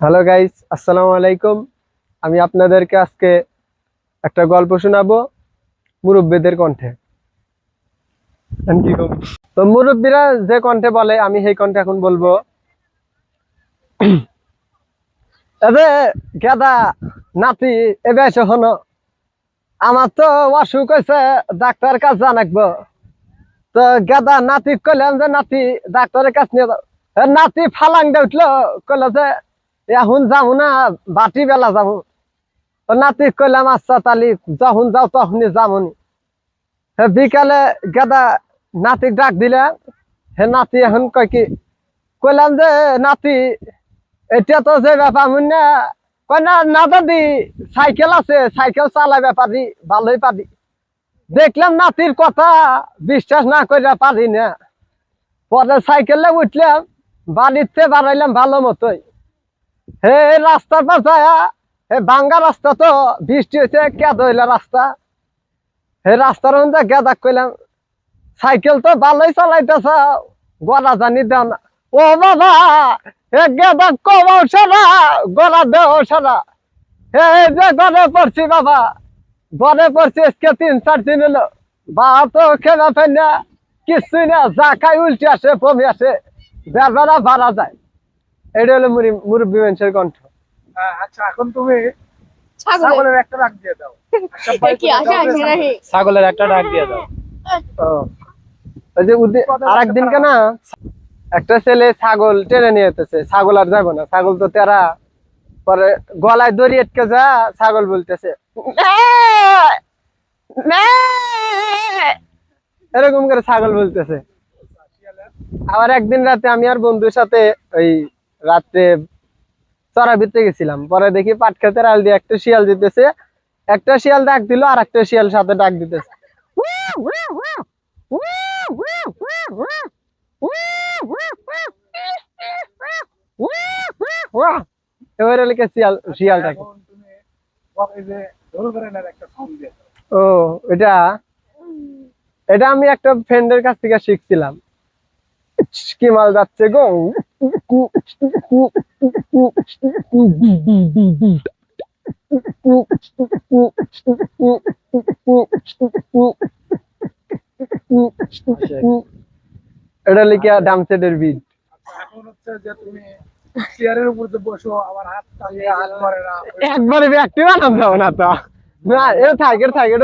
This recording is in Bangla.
হ্যালো গাইস, আসসালামু আলাইকুম। আমি আপনাদেরকে আজকে একটা গল্প শোনাবো মুরব্বীদের কণ্ঠে। তো মুরব্বীরা যে কণ্ঠে বলে আমি সেই কণ্ঠে এখন বলবো। এবে গেদা নাতি এবে এসে হনো, আমার তো অসুখ হয়েছে, ডাক্তার কাছে জানাকবো। তো গেদা নাতি কইলাম যে নাতি ডাক্তারের কাছে নিয়ে যাও। নাতি ফালাং দিয়ে উঠলো, কইলো যে এখন যাবো না, বাটি বেলা যাবো। তো নাতি কইলাম আচ্ছা তালি যখন যাও তখনই যামনি। বিকালে গেদা নাতি ডাক দিলাম। হে নাতি এখন কয় কি, কইলাম যে নাতি এটা তো যে ব্যাপার না, কয় না না দাদি সাইকেল আছে, সাইকেল চালাই ব্যাপারি ভালোই পারি। দেখলাম নাতির কথা বিশ্বাস না করে পারি না। পরে সাইকেলে উঠলাম, বাড়িতে বাড়াইলাম ভালো মতোই। হে রাস্তার পর যায়, হে ভাঙ্গা রাস্তা, তো বৃষ্টি হয়েছে কেদ হইলা রাস্তা। হে রাস্তার মধ্যে গেদা কইলাম সাইকেল তো ভালোই চালাইতেছ, গলা জানি দেও না। ও বাবা, হে গেদা কমাও সারা, গলা দেও সারা। হে যে গড়ে পড়ছি বাবা, গড়ে পড়ছি আজকে 3-4 দিন হলো। বা তো খেলা ফেল না, কিছুই না, যা খাই উল্টে আসে, বমি আসে, বেড়া ভাড়া যায়। এটা হলো মুরব্বী মানুষের কণ্ঠ। আচ্ছা, এখন তুমি ছাগলের একটা ডাক দিয়ে দাও। ছাগলের একটা ডাক দিয়ে দাও। ওই যে আরেকদিন কেন একটা ছেলে ছাগল টেনে নিয়ে যেতেছে, ছাগল আর যাবো না, ছাগল তো তেরা। পরে গলায় দড়ি আটকে যা ছাগল বলতেছে এরকম করে ছাগল বলতেছে। আবার একদিন রাতে আমি আর বন্ধুর সাথে ওই রাত্রে চড়া ভিতরে গেছিলাম। পরে দেখি পাট খেতের আল দিয়ে একটা শিয়াল দিতেছে, একটা শিয়াল ডাক দিল আর একটা শিয়াল সাথে ডাক দিতেছে। এবারে লিখে শিয়ালটাকে। এখন তুমি এই যে ধরুধরের একটা সাউন্ড দিয়ে দাও। ও, এটা এটা আমি একটা ফ্রেন্ডের কাছ থেকে শিখছিলাম। কি মাল যাচ্ছে গো। এটা লিখে ডাম সেটের বিট। আচ্ছা, এখন হচ্ছে যে তুমি চেয়ারের উপর যে বসো, আবার হাত টাঙিয়ে হাত ধরে না, একবারে ব্যক্তি বানাম যাবো না তো, না এটা থাকে থাকে।